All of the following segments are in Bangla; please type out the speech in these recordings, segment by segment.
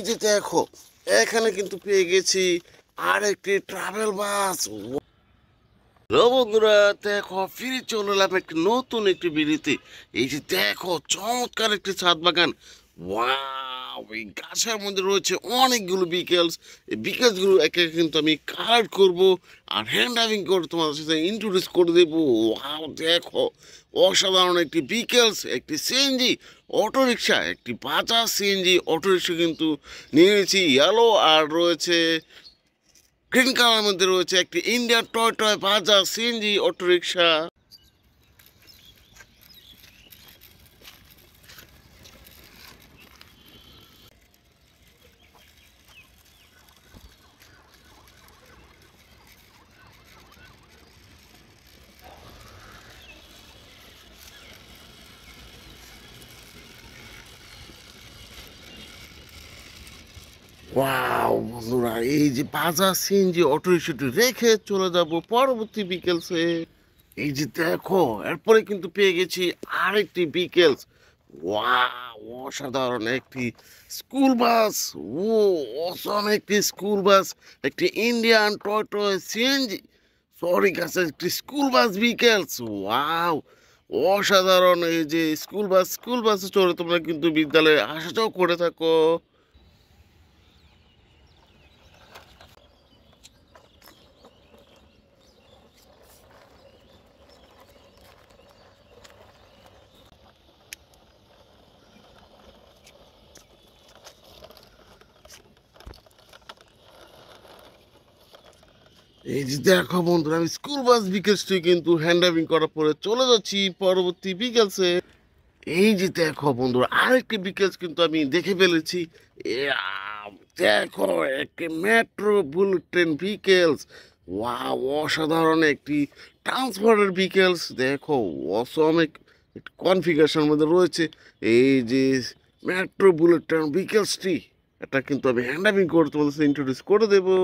যে দেখো, এখানে কিন্তু পেয়ে গেছি আরেকটি ট্রাভেল বাস। হ্যালো বন্ধুরা, দেখো ফিরে চলে এলাম একটি নতুন একটি বিড়িতে। এই যে দেখো, চমৎকার একটি ছাদ বাগান। ওয়াও, এই গাছের মধ্যে রয়েছে অনেকগুলো বিকেলস। এই বিকেলসগুলো একে একে কিন্তু আমি কালেক্ট করব আর হ্যান্ড ড্রাইভিং করে তোমাদের সাথে ইন্ট্রোডিউস করে দেবো। ওয়াও দেখো, অসাধারণ একটি বিকেলস, একটি সিএনজি অটোরিকশা, একটি বাজাজ সিএনজি অটোরিকশা কিন্তু নিয়েছি ইয়েলো, আর রয়েছে গ্রিন কালার মধ্যে রয়েছে একটি Indian toy toy Bajaj CNG autorickshaw. Wow বন্ধুরা, এই যে বাজাজ সিএনজি অটোরিকশাটি রেখে চলে যাব পরবর্তী বিকেলসে। এই যে দেখো, এরপরে কিন্তু পেয়ে গেছি আরেকটি বিকেলস। ওয়াও, অসাধারণ একটি স্কুল বাস। ও অসম একটি স্কুল বাস, একটি Indian toy toy CNG sorry কাছে একটি স্কুল বাস বিকেলস। ওয়াও, অসাধারণ। এই যে স্কুল বাসে চড়ে তোমরা কিন্তু বিদ্যালয়ে আসা যাওয়া করে থাকো। এই যে দেখো বন্ধুরা, আমি স্কুল বাস বিকেলসটি কিন্তু হ্যান্ড ড্রাইভিং করার পরে চলে যাচ্ছি পরবর্তী বিকেলসে। এই যে দেখো বন্ধুরা, আরেকটি বিকেলস কিন্তু আমি দেখে ফেলেছি। এ, দেখো, একটি মেট্রো বুলেট ট্রেন বিকেলস। ওয়াও, অসাধারণ একটি ট্রান্সপোর্টের বিকেলস। দেখো, অসম কনফিগারেশনের মধ্যে রয়েছে এই যে মেট্রো বুলেট ট্রেন বিকেলসটি। এটা কিন্তু আমি হ্যান্ড ড্রাইভিং করে তোমাদের ইন্ট্রোডিউস করে দেবো।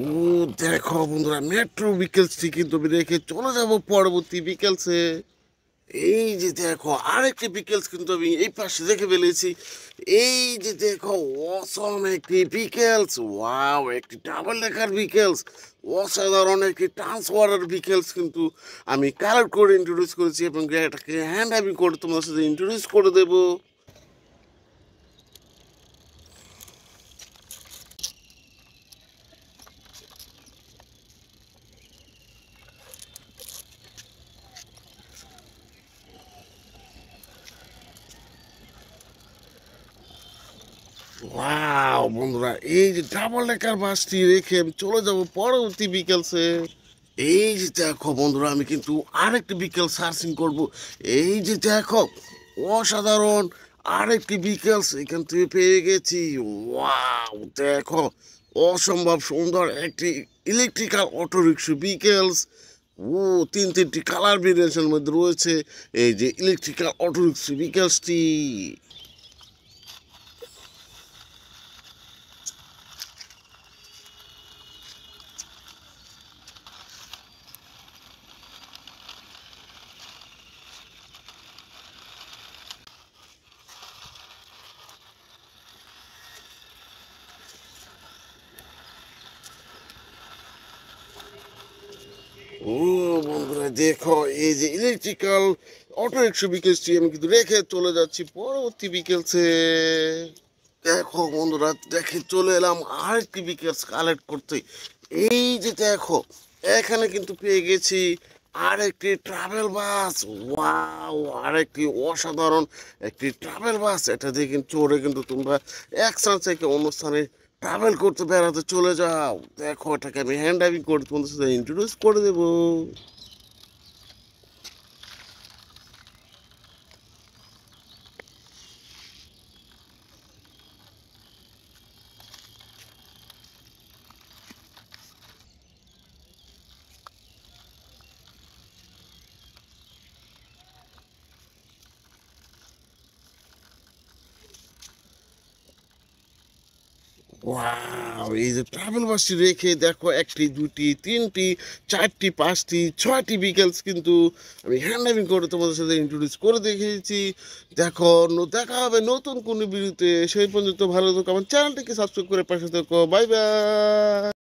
ও দেখো বন্ধুরা, মেট্রো বিকেলসটি কিন্তু আমি রেখে চলে যাব পরবর্তী বিকেলসে। এই যে দেখো, আরেকটি বিকেলস কিন্তু আমি এই পাশে দেখে ফেলেছি। এই যে দেখো, অসম একটি বিকেলস। ওয়াও, একটি ডাবল ডেকার বিকেলস, অসাধারণ একটি ট্রান্সফারার বিকেলস কিন্তু আমি কালার করে ইন্ট্রোডিউস করেছি এবং এটাকে হ্যান্ড ড্রাইভিং করে তোমার সাথে ইন্ট্রোডিউস করে দেবো। ওয়াও বন্ধুরা, এই যে ডাবল ডেকার বাসটি রেখে আমি চলে যাব পরবর্তী বিকেলসে। এই যে দেখো বন্ধুরা, আমি কিন্তু আরেকটি বিকেল সার্চিং করব। এই যে দেখো, অসাধারণ আরেকটি বিকেলস এখান থেকে পেয়ে গেছি। ওয়াও দেখো, অসম্ভব সুন্দর একটি ইলেকট্রিক্যাল অটোরিক্সা বিকেলস। ও তিনটি কালার ভেরিয়েশনের মধ্যে রয়েছে এই যে ইলেকট্রিক্যাল অটোরিক্সা বিকেলসটি। ও বন্ধুরা দেখো, এই যে ইলেকট্রিক্যাল অটো রিক্সা বিকেলসটি আমি কিন্তু রেখে চলে যাচ্ছি পরবর্তী বিকেলসে। দেখো বন্ধুরা, দেখে চলে এলাম আরেকটি বিকেলস কালেক্ট করতে। এই যে দেখো, এখানে কিন্তু পেয়ে গেছি আরেকটি ট্রাভেল বাস। ওয়াও, আরেকটি অসাধারণ একটি ট্রাভেল বাস। এটা দিয়ে কিন্তু চড়ে কিন্তু তোমরা এক স্থান থেকে অন্য স্থানে ট্রাভেল করতে বেড়াতে চলে যাও। দেখো, এটাকে আমি হ্যান্ড ড্রাইভিং করে তোমাদের সাথে ইন্ট্রোডিউস করে দেবো। ওয়াও, এই যে ট্রাভেল বাসটি রেখে দেখো একটি দুটি তিনটি চারটি পাঁচটি ছয়টি বিকেলস কিন্তু আমি হ্যান্ড ড্রাইভিং করে তোমাদের সাথে ইন্ট্রোডিউস করে দেখিয়েছি। দেখো দেখা হবে নতুন কোনো ভিডিওতে, সেই পর্যন্ত ভালো থেকো, আমার চ্যানেলটিকে সাবস্ক্রাইব করে পাশে থেকো। Bye bye.